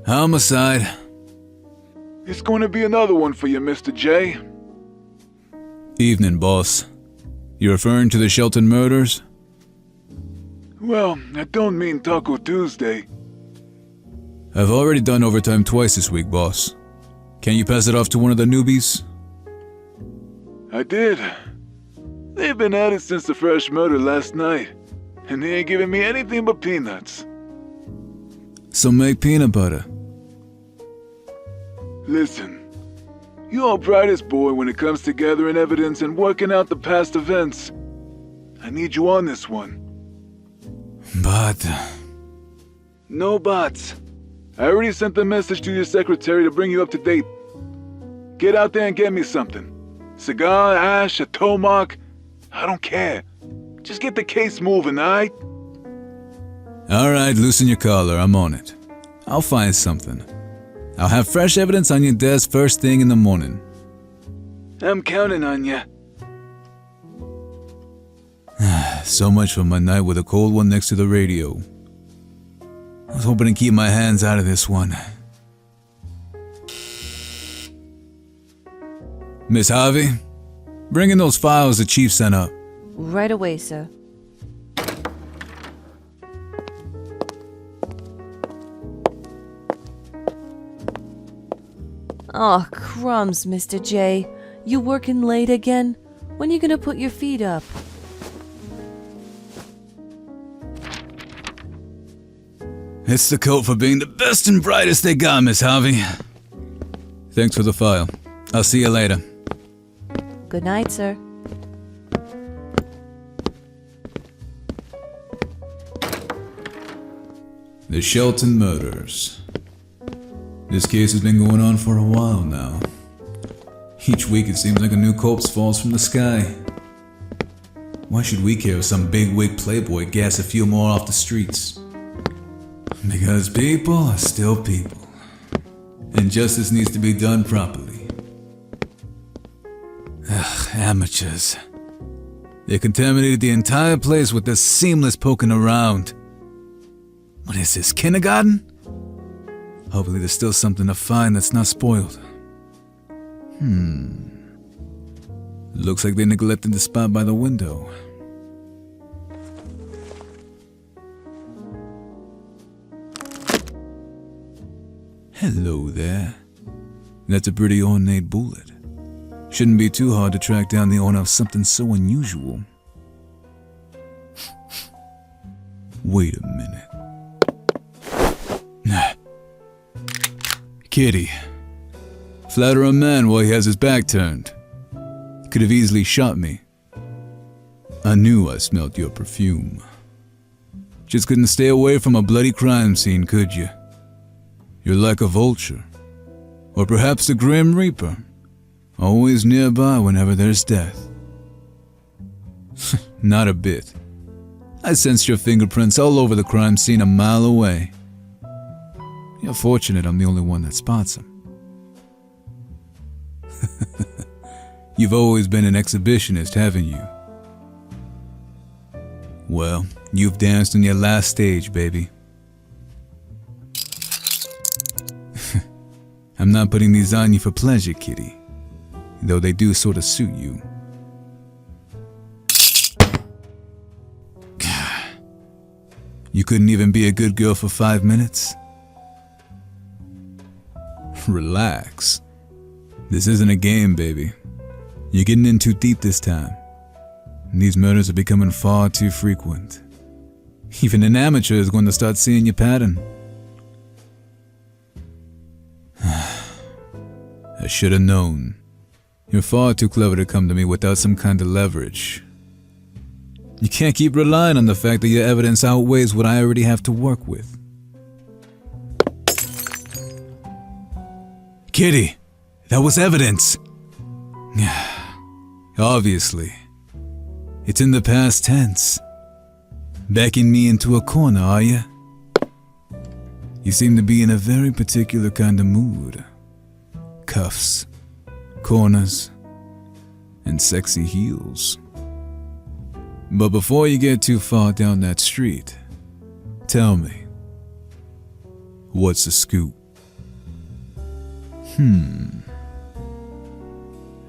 Homicide. It's going to be another one for you, Mr. J. Evening, boss. You referring to the Shelton murders? Well, I don't mean Taco Tuesday. I've already done overtime twice this week, boss. Can you pass it off to one of the newbies? I did. They've been at it since the fresh murder last night, and they ain't giving me anything but peanuts. So make peanut butter. Listen, you're our brightest boy when it comes to gathering evidence and working out the past events. I need you on this one. But... No buts. I already sent the message to your secretary to bring you up to date. Get out there and get me something. Cigar, ash, a toe mark. I don't care. Just get the case moving, alright? Alright, loosen your collar, I'm on it. I'll find something. I'll have fresh evidence on your desk first thing in the morning. I'm counting on ya. So much for my night with a cold one next to the radio. I was hoping to keep my hands out of this one. Miss Harvey, bring in those files the chief sent up. Right away, sir. Oh, crumbs, Mr. J. You working late again? When you gonna put your feet up? It's the coat for being the best and brightest they got, Miss Harvey. Thanks for the file. I'll see you later. Good night, sir. The Shelton murders. This case has been going on for a while now. Each week it seems like a new corpse falls from the sky. Why should we care if some bigwig playboy gas a few more off the streets? Because people are still people. And justice needs to be done properly. Ugh, amateurs. They contaminated the entire place with this seamless poking around. What is this, kindergarten? Hopefully there's still something to find that's not spoiled. Looks like they neglected the spot by the window. Hello there. That's a pretty ornate bullet. Shouldn't be too hard to track down the owner of something so unusual. Wait a minute. Kitty. Flatter a man while he has his back turned. Could have easily shot me. I knew I smelled your perfume. Just couldn't stay away from a bloody crime scene, could you? You're like a vulture. Or perhaps the Grim Reaper. Always nearby whenever there's death. Not a bit. I sensed your fingerprints all over the crime scene a mile away. You're fortunate I'm the only one that spots him. You've always been an exhibitionist, haven't you? Well, you've danced on your last stage, baby. I'm not putting these on you for pleasure, kitty. Though they do sort of suit you. You couldn't even be a good girl for 5 minutes? Relax. This isn't a game, baby. You're getting in too deep this time. These murders are becoming far too frequent. Even an amateur is going to start seeing your pattern. I should have known. You're far too clever to come to me without some kind of leverage. You can't keep relying on the fact that your evidence outweighs what I already have to work with. Kitty, that was evidence. Obviously. It's in the past tense. Backing me into a corner, are you? You seem to be in a very particular kind of mood. Cuffs, corners, and sexy heels. But before you get too far down that street, tell me, what's the scoop?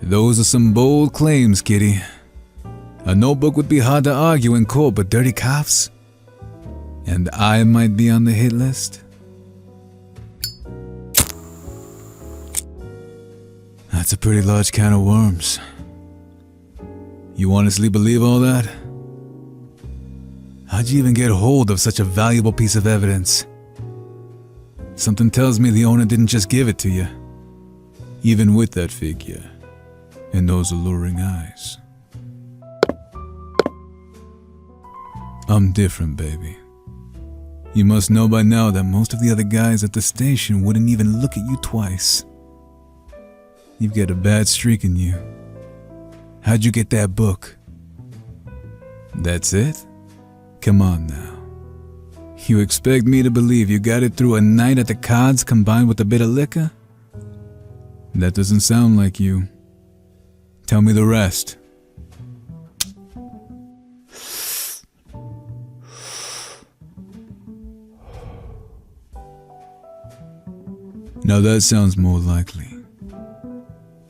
Those are some bold claims, kitty. A notebook would be hard to argue in court, but dirty cops? And I might be on the hit list? That's a pretty large can of worms. You honestly believe all that? How'd you even get hold of such a valuable piece of evidence? Something tells me the owner didn't just give it to you, even with that figure and those alluring eyes. I'm different, baby. You must know by now that most of the other guys at the station wouldn't even look at you twice. You've got a bad streak in you. How'd you get that book? That's it? Come on now. You expect me to believe you got it through a night at the cards combined with a bit of liquor? That doesn't sound like you. Tell me the rest. Now that sounds more likely.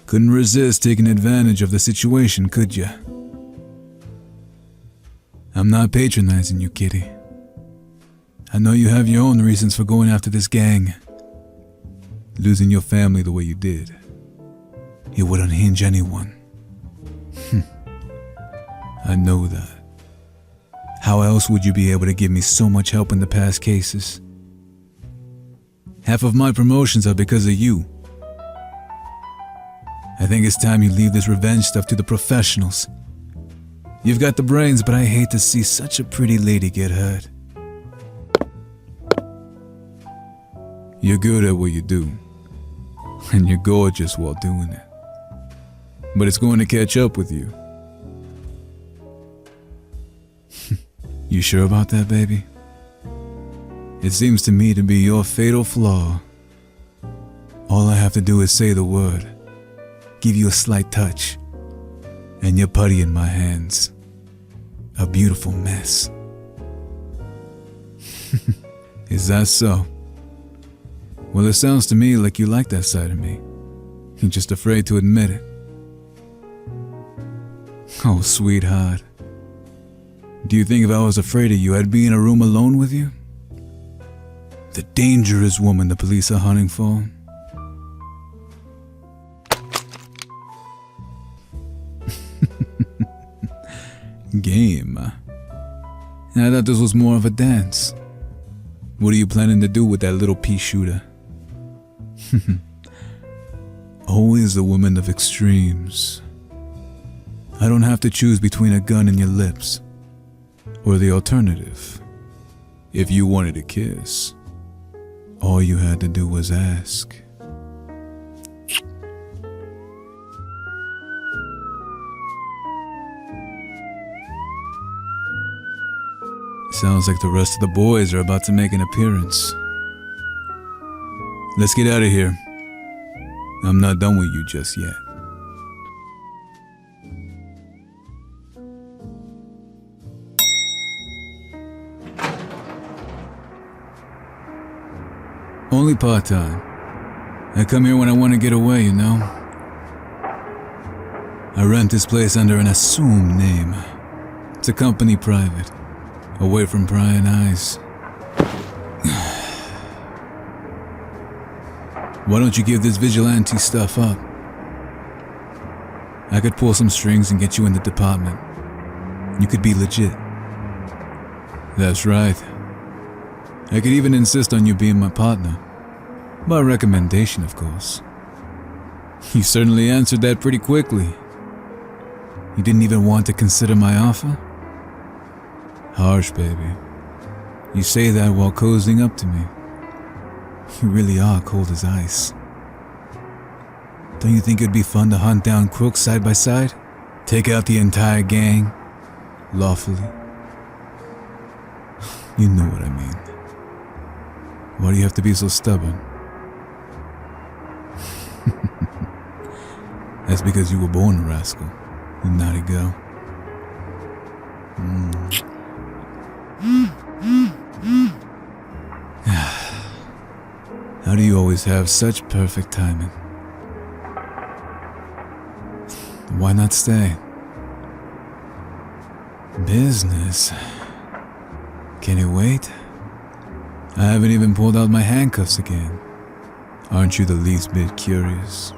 Couldn't resist taking advantage of the situation, could ya? I'm not patronizing you, kitty. I know you have your own reasons for going after this gang. Losing your family the way you did. It would unhinge anyone. I know that. How else would you be able to give me so much help in the past cases? Half of my promotions are because of you. I think it's time you leave this revenge stuff to the professionals. You've got the brains, but I hate to see such a pretty lady get hurt. You're good at what you do, and you're gorgeous while doing it. But it's going to catch up with you. You sure about that, baby? It seems to me to be your fatal flaw. All I have to do is say the word, give you a slight touch, and you're putty in my hands. A beautiful mess. Is that so? Well, it sounds to me like you like that side of me. You're just afraid to admit it. Oh, sweetheart. Do you think if I was afraid of you, I'd be in a room alone with you? The dangerous woman the police are hunting for? Game. I thought this was more of a dance. What are you planning to do with that little pea shooter? Always the woman of extremes. I don't have to choose between a gun and your lips, or the alternative. If you wanted a kiss, all you had to do was ask. Sounds like the rest of the boys are about to make an appearance. Let's get out of here. I'm not done with you just yet. Only part-time. I come here when I want to get away, you know? I rent this place under an assumed name. It's a company private, away from prying eyes. Why don't you give this vigilante stuff up? I could pull some strings and get you in the department. You could be legit. That's right. I could even insist on you being my partner. By recommendation, of course. You certainly answered that pretty quickly. You didn't even want to consider my offer? Harsh, baby. You say that while cozying up to me. You really are cold as ice. Don't you think it'd be fun to hunt down crooks side by side? Take out the entire gang, lawfully? You know what I mean. Why do you have to be so stubborn? That's because you were born a rascal, you naughty girl. How do you always have such perfect timing? Why not stay? Business? Can you wait? I haven't even pulled out my handcuffs again. Aren't you the least bit curious?